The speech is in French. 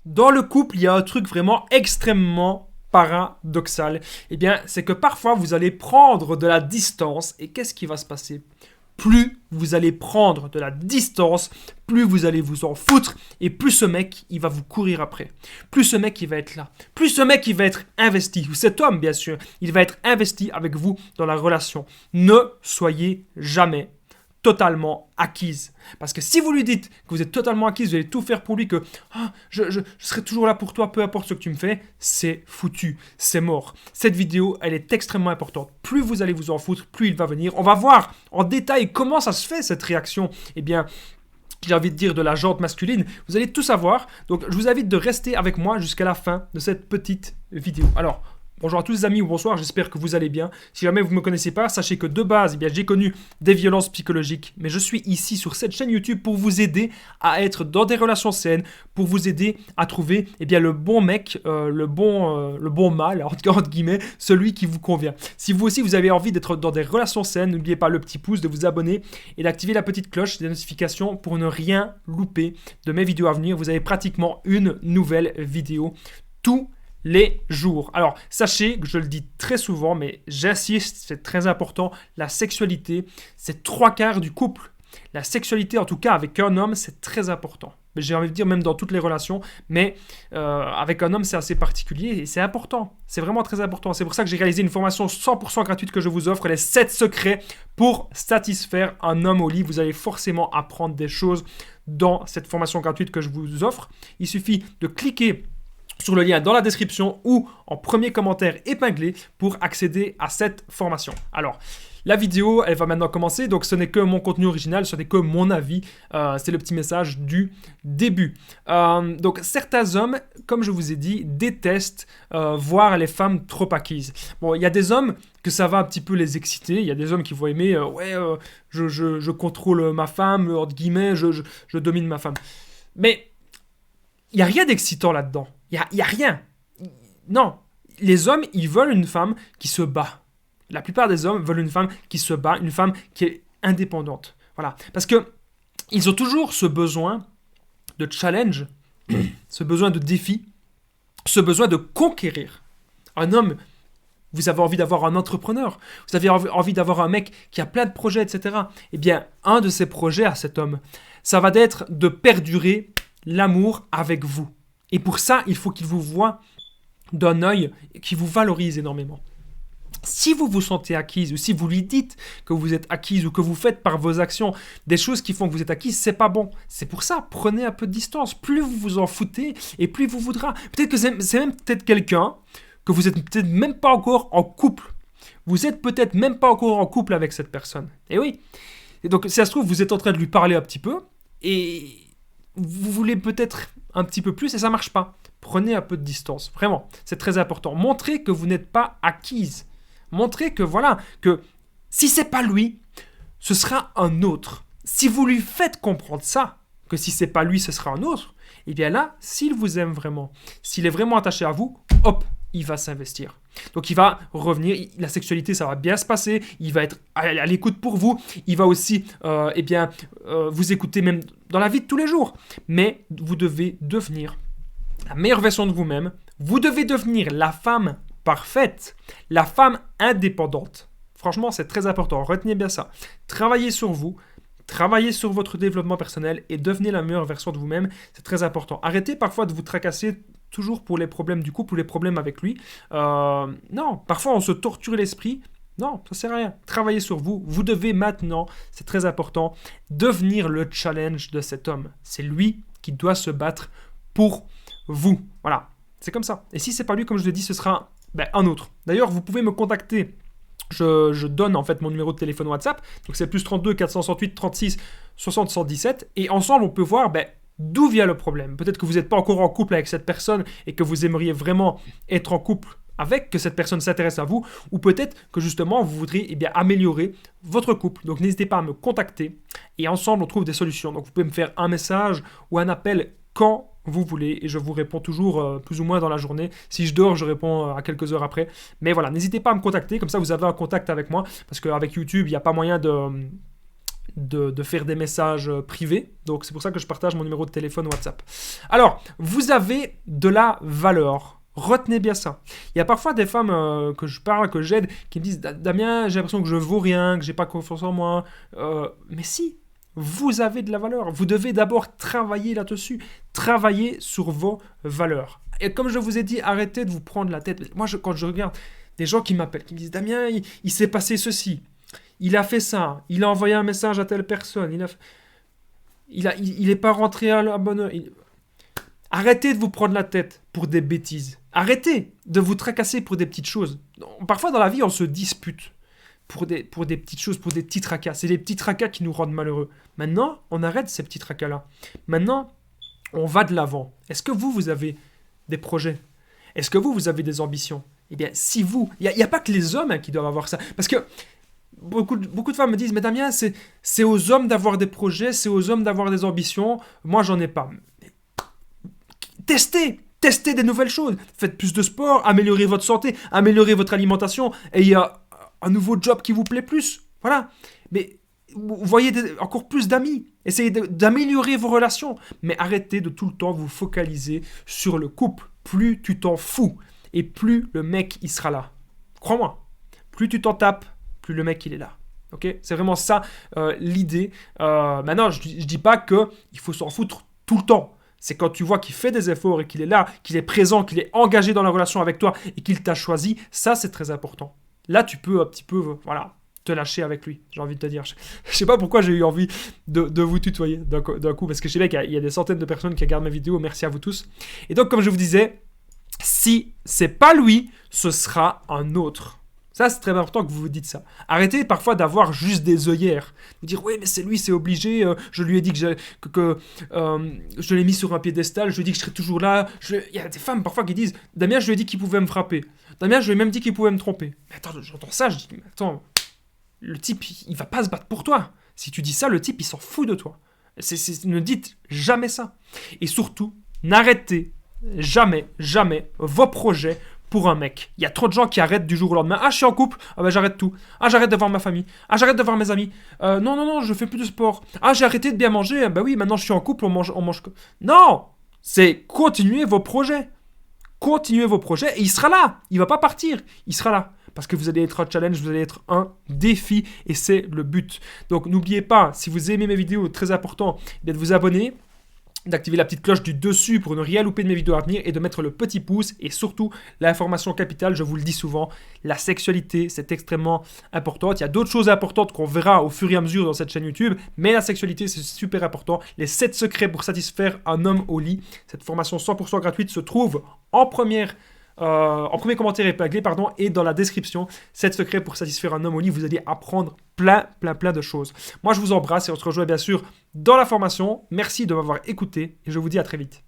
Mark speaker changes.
Speaker 1: Dans le couple, il y a un truc vraiment extrêmement paradoxal. Eh bien, c'est que parfois, vous allez prendre de la distance. Et qu'est-ce qui va se passer? Plus vous allez prendre de la distance, plus vous allez vous en foutre, et plus ce mec, il va vous courir après. Plus ce mec, il va être là. Plus ce mec, il va être investi. Ou cet homme, bien sûr, il va être investi avec vous dans la relation. Ne soyez jamais totalement acquise. Parce que si vous lui dites que vous êtes totalement acquise, vous allez tout faire pour lui, que ah, je serai toujours là pour toi, peu importe ce que tu me fais, c'est foutu, c'est mort. Cette vidéo, elle est extrêmement importante. Plus vous allez vous en foutre, plus il va venir. On va voir en détail comment ça se fait, cette réaction. Eh bien, j'ai envie de dire de la jante masculine. Vous allez tout savoir. Donc, je vous invite de rester avec moi jusqu'à la fin de cette petite vidéo. Alors, bonjour à tous les amis ou bonsoir, j'espère que vous allez bien. Si jamais vous ne me connaissez pas, sachez que de base, eh bien, j'ai connu des violences psychologiques, mais je suis ici sur cette chaîne YouTube pour vous aider à être dans des relations saines, pour vous aider à trouver eh bien, le bon mec, le bon mâle, entre guillemets, celui qui vous convient. Si vous aussi vous avez envie d'être dans des relations saines, n'oubliez pas le petit pouce, de vous abonner et d'activer la petite cloche des notifications pour ne rien louper de mes vidéos à venir. Vous avez pratiquement une nouvelle vidéo tous les jours. Alors, sachez que je le dis très souvent, mais j'insiste, c'est très important, la sexualité, c'est 3/4 du couple. La sexualité, en tout cas avec un homme, c'est très important. Mais j'ai envie de dire même dans toutes les relations, mais avec un homme, c'est assez particulier et c'est important. C'est vraiment très important. C'est pour ça que j'ai réalisé une formation 100% gratuite que je vous offre, les 7 secrets pour satisfaire un homme au lit. Vous allez forcément apprendre des choses dans cette formation gratuite que je vous offre. Il suffit de cliquer sur le lien dans la description ou en premier commentaire épinglé pour accéder à cette formation. Alors, la vidéo, elle va maintenant commencer, donc ce n'est que mon contenu original, ce n'est que mon avis, c'est le petit message du début. Donc, certains hommes, comme je vous ai dit, détestent voir les femmes trop acquises. Bon, il y a des hommes que ça va un petit peu les exciter, il y a des hommes qui vont aimer, je contrôle ma femme, entre guillemets, je domine ma femme. Mais il n'y a rien d'excitant là-dedans. Il y a rien. Non. Les hommes, ils veulent une femme qui se bat. La plupart des hommes veulent une femme qui se bat, une femme qui est indépendante. Voilà. Parce que ils ont toujours ce besoin de challenge, ce besoin de défi, ce besoin de conquérir. Un homme, vous avez envie d'avoir un entrepreneur, vous avez envie d'avoir un mec qui a plein de projets, etc. Eh bien, un de ces projets à cet homme, ça va être de perdurer l'amour avec vous. Et pour ça, il faut qu'il vous voie d'un œil qui vous valorise énormément. Si vous vous sentez acquise ou si vous lui dites que vous êtes acquise ou que vous faites par vos actions des choses qui font que vous êtes acquise, c'est pas bon. C'est pour ça, prenez un peu de distance. Plus vous vous en foutez et plus il vous voudra. Peut-être que c'est même peut-être quelqu'un que vous êtes peut-être même pas encore en couple. Vous êtes peut-être même pas encore en couple avec cette personne. Et oui. Et donc, si ça se trouve, vous êtes en train de lui parler un petit peu et vous voulez peut-être un petit peu plus et ça marche pas. Prenez un peu de distance, vraiment, c'est très important. Montrez que vous n'êtes pas acquise. Montrez que voilà, que si c'est pas lui, ce sera un autre. Si vous lui faites comprendre ça, que si c'est pas lui, ce sera un autre, et bien là, s'il vous aime vraiment, s'il est vraiment attaché à vous, hop, il va s'investir. Donc il va revenir, la sexualité ça va bien se passer, il va être à l'écoute pour vous, il va aussi vous écouter même dans la vie de tous les jours. Mais vous devez devenir la meilleure version de vous-même, vous devez devenir la femme parfaite, la femme indépendante. Franchement c'est très important, retenez bien ça. Travaillez sur vous, travaillez sur votre développement personnel et devenez la meilleure version de vous-même, c'est très important. Arrêtez parfois de vous tracasser toujours pour les problèmes du couple ou les problèmes avec lui. Non, parfois on se torture l'esprit. Non, ça sert à rien. Travaillez sur vous. Vous devez maintenant, c'est très important, devenir le challenge de cet homme. C'est lui qui doit se battre pour vous. Voilà, c'est comme ça. Et si c'est pas lui, comme je l'ai dit, ce sera un autre. D'ailleurs, vous pouvez me contacter. Je donne en fait mon numéro de téléphone WhatsApp. Donc c'est plus 32 468 36 60 117. Et ensemble, on peut voir d'où vient le problème. Peut-être que vous n'êtes pas encore en couple avec cette personne et que vous aimeriez vraiment être en couple avec, que cette personne s'intéresse à vous, ou peut-être que justement vous voudriez améliorer votre couple. Donc n'hésitez pas à me contacter et ensemble on trouve des solutions. Donc vous pouvez me faire un message ou un appel quand vous voulez et je vous réponds toujours plus ou moins dans la journée. Si je dors, je réponds à quelques heures après. Mais voilà, n'hésitez pas à me contacter, comme ça vous avez un contact avec moi, parce qu'avec YouTube, il n'y a pas moyen de... de faire des messages privés. Donc c'est pour ça que je partage mon numéro de téléphone WhatsApp. Alors, vous avez de la valeur. Retenez bien ça. Il y a parfois des femmes que je parle, que j'aide, qui me disent Damien, j'ai l'impression que je vaux rien, que j'ai pas confiance en moi. Mais si, vous avez de la valeur. Vous devez d'abord travailler là-dessus. Travailler sur vos valeurs. Et comme je vous ai dit, arrêtez de vous prendre la tête. Moi, quand je regarde des gens qui m'appellent, qui me disent Damien, il s'est passé ceci. Il a fait ça. Il a envoyé un message à telle personne. Il n'est pas rentré à la bonne heure. Arrêtez de vous prendre la tête pour des bêtises. Arrêtez de vous tracasser pour des petites choses. Parfois dans la vie, on se dispute pour des petites choses, pour des petits tracas. C'est les petits tracas qui nous rendent malheureux. Maintenant, on arrête ces petits tracas-là. Maintenant, on va de l'avant. Est-ce que vous avez des projets? Est-ce que vous avez des ambitions? Eh bien, si vous... Il n'y a pas que les hommes qui doivent avoir ça. Parce que beaucoup de femmes me disent « Mais Damien, c'est aux hommes d'avoir des projets, c'est aux hommes d'avoir des ambitions. Moi, j'en ai pas. » Testez des nouvelles choses. Faites plus de sport, améliorez votre santé, améliorez votre alimentation, et il y a un nouveau job qui vous plaît plus. Voilà. Mais vous voyez encore plus d'amis. Essayez d'améliorer vos relations. Mais arrêtez de tout le temps vous focaliser sur le couple. Plus tu t'en fous, et plus le mec, il sera là. Crois-moi. Plus tu t'en tapes, plus le mec, il est là. Okay, c'est vraiment ça l'idée. Maintenant, je dis pas qu'il faut s'en foutre tout le temps. C'est quand tu vois qu'il fait des efforts et qu'il est là, qu'il est présent, qu'il est engagé dans la relation avec toi et qu'il t'a choisi, ça c'est très important. Là tu peux un petit peu, voilà, te lâcher avec lui, j'ai envie de te dire. Je sais pas pourquoi j'ai eu envie de vous tutoyer d'un coup, parce que je sais qu'il y a des centaines de personnes qui regardent mes vidéos, merci à vous tous. Et donc comme je vous disais, si c'est pas lui, ce sera un autre. Ça, c'est très important que vous vous dites ça. Arrêtez parfois d'avoir juste des œillères. Vous dire, oui, mais c'est lui, c'est obligé. Je lui ai dit que je l'ai mis sur un piédestal. Je lui ai dit que je serais toujours là. Il y a des femmes parfois qui disent, Damien, je lui ai dit qu'il pouvait me frapper. Damien, je lui ai même dit qu'il pouvait me tromper. Mais attends, j'entends ça, je dis, mais attends, le type, il va pas se battre pour toi. Si tu dis ça, le type, il s'en fout de toi. Ne dites jamais ça. Et surtout, n'arrêtez jamais vos projets pour un mec. Il y a trop de gens qui arrêtent du jour au lendemain. Ah, je suis en couple. Ah ben j'arrête tout. Ah, j'arrête de voir ma famille. Ah, j'arrête de voir mes amis. Non, je fais plus de sport. Ah, j'ai arrêté de bien manger. Ben oui, maintenant je suis en couple, on mange. Non, c'est continuer vos projets. Continuez vos projets et il sera là. Il va pas partir. Il sera là. Parce que vous allez être un challenge, vous allez être un défi et c'est le but. Donc n'oubliez pas, si vous aimez mes vidéos, très important, de vous abonner, d'activer la petite cloche du dessus pour ne rien louper de mes vidéos à venir et de mettre le petit pouce. Et surtout, l'information capitale, je vous le dis souvent, la sexualité, c'est extrêmement important. Il y a d'autres choses importantes qu'on verra au fur et à mesure dans cette chaîne YouTube, mais la sexualité, c'est super important. Les 7 secrets pour satisfaire un homme au lit. Cette formation 100% gratuite se trouve en premier commentaire épinglé, et dans la description, 7 secrets pour satisfaire un homme au lit. Vous allez apprendre plein de choses. Moi, je vous embrasse et on se rejoint bien sûr dans la formation. Merci de m'avoir écouté et je vous dis à très vite.